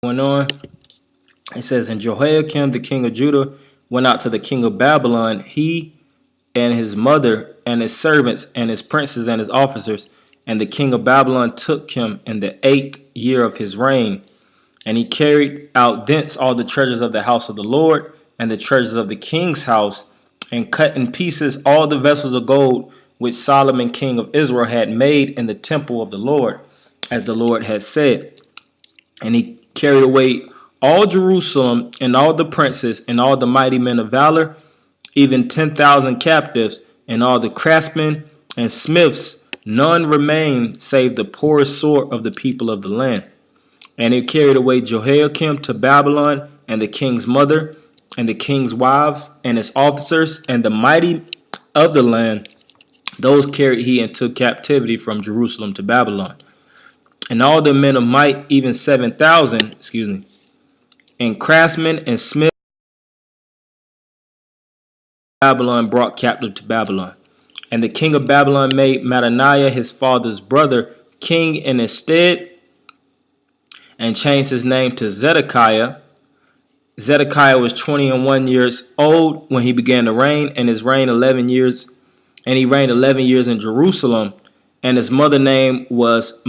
Going on, it says, and Jehoiakim, the king of Judah, went out to the king of Babylon, he and his mother and his servants and his princes and his officers. And the king of Babylon took him in the 8th year of his reign. And he carried out thence all the treasures of the house of the Lord and the treasures of the king's house, and cut in pieces all the vessels of gold which Solomon king of Israel had made in the temple of the Lord, as the Lord had said. And he carried away all Jerusalem and all the princes and all the mighty men of valor, even 10,000 captives, and all the craftsmen and smiths. None remained save the poorest sort of the people of the land. And he carried away Jehoiakim to Babylon, and the king's mother, and the king's wives, and his officers, and the mighty of the land. Those carried he into captivity from Jerusalem to Babylon. And all the men of might, even 7,000, and craftsmen and smiths, Babylon brought captive to Babylon. And the king of Babylon made Mattaniah his father's brother king in his stead, and changed his name to Zedekiah. Zedekiah was 21 years old when he began to reign, and his reign 11 years, and he reigned 11 years in Jerusalem. And his mother name was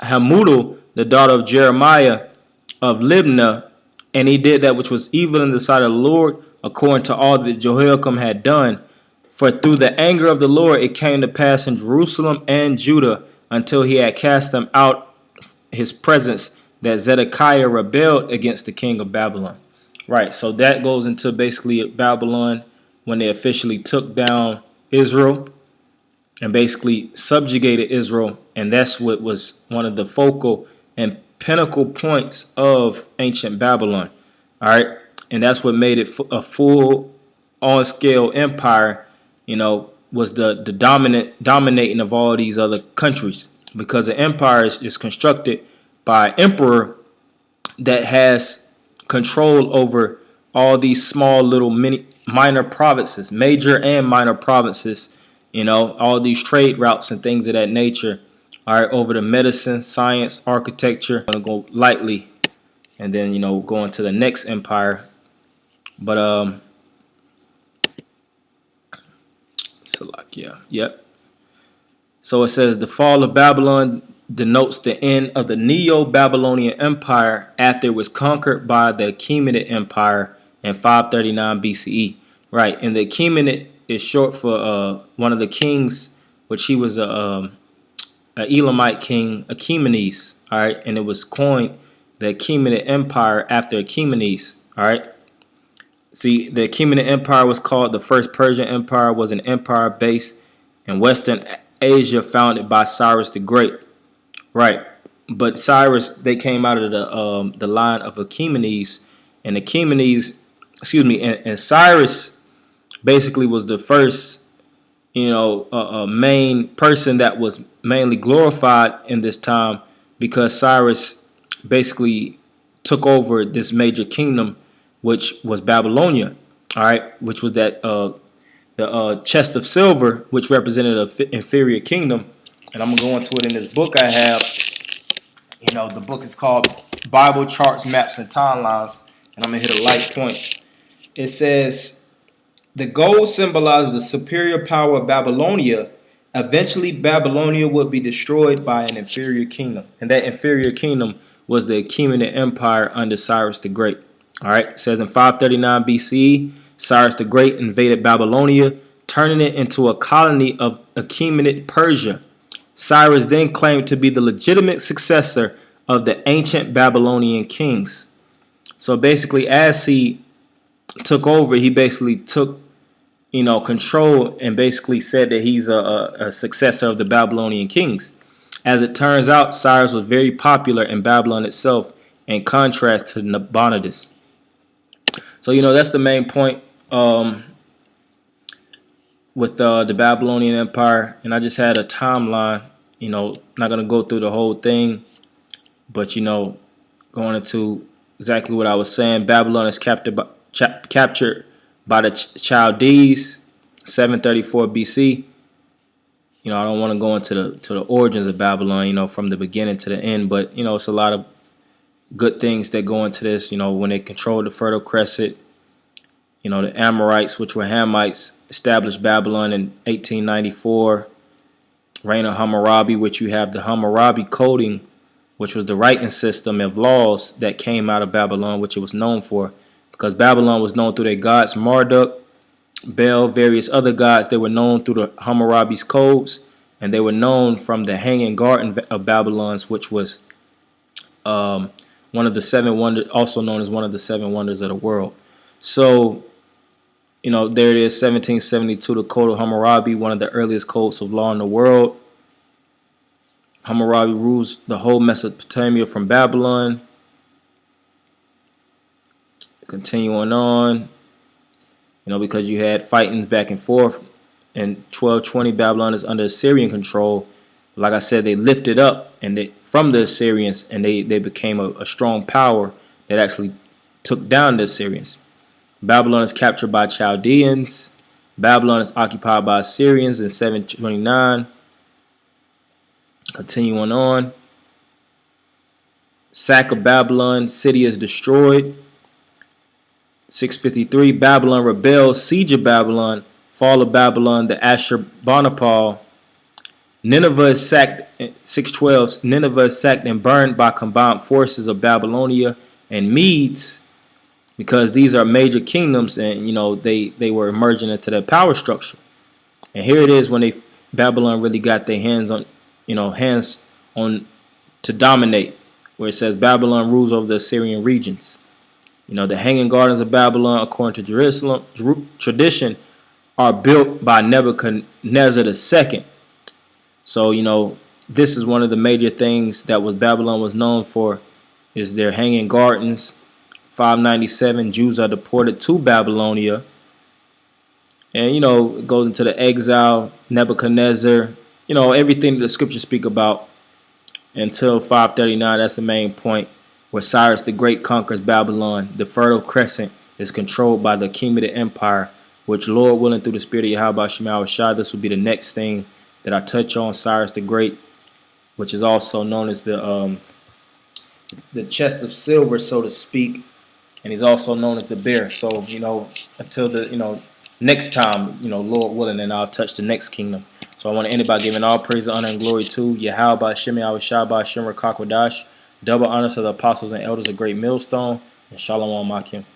Hamudal, the daughter of Jeremiah of Libnah. And he did that which was evil in the sight of the Lord, according to all that Jehoiakim had done. For through the anger of the Lord it came to pass in Jerusalem and Judah, until he had cast them out his presence, that Zedekiah rebelled against the king of Babylon. Right, so that goes into basically Babylon when they officially took down Israel and basically subjugated Israel. And that's what was one of the focal and pinnacle points of ancient Babylon. All right, and that's what made it a full on scale empire, was the dominating of all these other countries, because the empire is constructed by an emperor that has control over all these small little minor provinces, major and minor provinces, all these trade routes and things of that nature. All right, over the medicine, science, architecture. I'm going to go lightly and then, go into the next empire. But, Salakia, yep. So it says the fall of Babylon denotes the end of the Neo-Babylonian Empire after it was conquered by the Achaemenid Empire in 539 BCE. Right, and the Achaemenid is short for one of the kings, which he was a Elamite king, Achaemenes. All right, and it was coined the Achaemenid Empire after Achaemenes. All right. See, the Achaemenid Empire was called the first Persian Empire, was an empire based in Western Asia founded by Cyrus the Great. Right, but Cyrus, they came out of the line of Achaemenes, and Achaemenes, and Cyrus basically was the first, main person that was mainly glorified in this time, because Cyrus basically took over this major kingdom, which was Babylonia. All right, which was that the chest of silver, which represented an inferior kingdom. And I'm going to go into it in this book I have. The book is called Bible Charts, Maps, and Timelines. And I'm going to hit a light point. It says, the gold symbolizes the superior power of Babylonia. Eventually, Babylonia would be destroyed by an inferior kingdom. And that inferior kingdom was the Achaemenid Empire under Cyrus the Great. All right, it says in 539 BCE, Cyrus the Great invaded Babylonia, turning it into a colony of Achaemenid Persia. Cyrus then claimed to be the legitimate successor of the ancient Babylonian kings. So basically, as he took over, he basically took, control, and basically said that he's a successor of the Babylonian kings. As it turns out, Cyrus was very popular in Babylon itself, in contrast to Nabonidus. So, that's the main point with the Babylonian Empire. And I just had a timeline, not going to go through the whole thing, but, going into exactly what I was saying. Babylon is captured by the Chaldees, 734 BC. I don't want to go into the origins of Babylon, from the beginning to the end, but, it's a lot of good things that go into this. You know, when they controlled the Fertile Crescent, you know, the Amorites, which were Hamites, established Babylon in 1894. Reign of Hammurabi, which you have the Hammurabi coding, which was the writing system of laws that came out of Babylon, which it was known for. Because Babylon was known through their gods, Marduk, Bel, various other gods. They were known through the Hammurabi's codes, and they were known from the Hanging Garden of Babylon's, which was one of the 7 wonders, also known as one of the 7 wonders of the world. So, you know, there it is, 1772, the Code of Hammurabi, one of the earliest codes of law in the world. Hammurabi rules the whole Mesopotamia from Babylon. Continuing on, you know, because you had fightings back and forth. In 1220, Babylon is under Assyrian control. Like I said, they lifted up and from the Assyrians, and they became a strong power that actually took down the Assyrians. Babylon is captured by Chaldeans. Babylon is occupied by Assyrians in 729. Continuing on. Sack of Babylon. City is destroyed. 653. Babylon rebels. Siege of Babylon. Fall of Babylon. The Ashurbanipal. Nineveh is sacked. 612. Nineveh is sacked and burned by combined forces of Babylonia and Medes, because these are major kingdoms, and you know they were emerging into their power structure. And here it is when Babylon really got their hands on to dominate, where it says Babylon rules over the Assyrian regions. You know, the Hanging Gardens of Babylon, according to Jerusalem tradition, are built by Nebuchadnezzar II. So, you know, this is one of the major things that Babylon was known for, is their Hanging Gardens. 597, Jews are deported to Babylonia. And, you know, it goes into the exile, Nebuchadnezzar, you know, everything that the scriptures speak about until 539. That's the main point, where Cyrus the Great conquers Babylon. The Fertile Crescent is controlled by the king of the empire, which, Lord willing, through the spirit of Yahweh Shema Shah, this will be the next thing that I touch on. Cyrus the Great, which is also known as the chest of silver, so to speak. And he's also known as the bear. So, you know, until the, you know, next time, you know, Lord willing, and I'll touch the next kingdom. So I want to end it by giving all praise, honor, and glory to Yahweh, Shem Yahushua, Shem Rakakwadash. Double honors to the apostles and elders of Great Millstone. And Shalom Makim.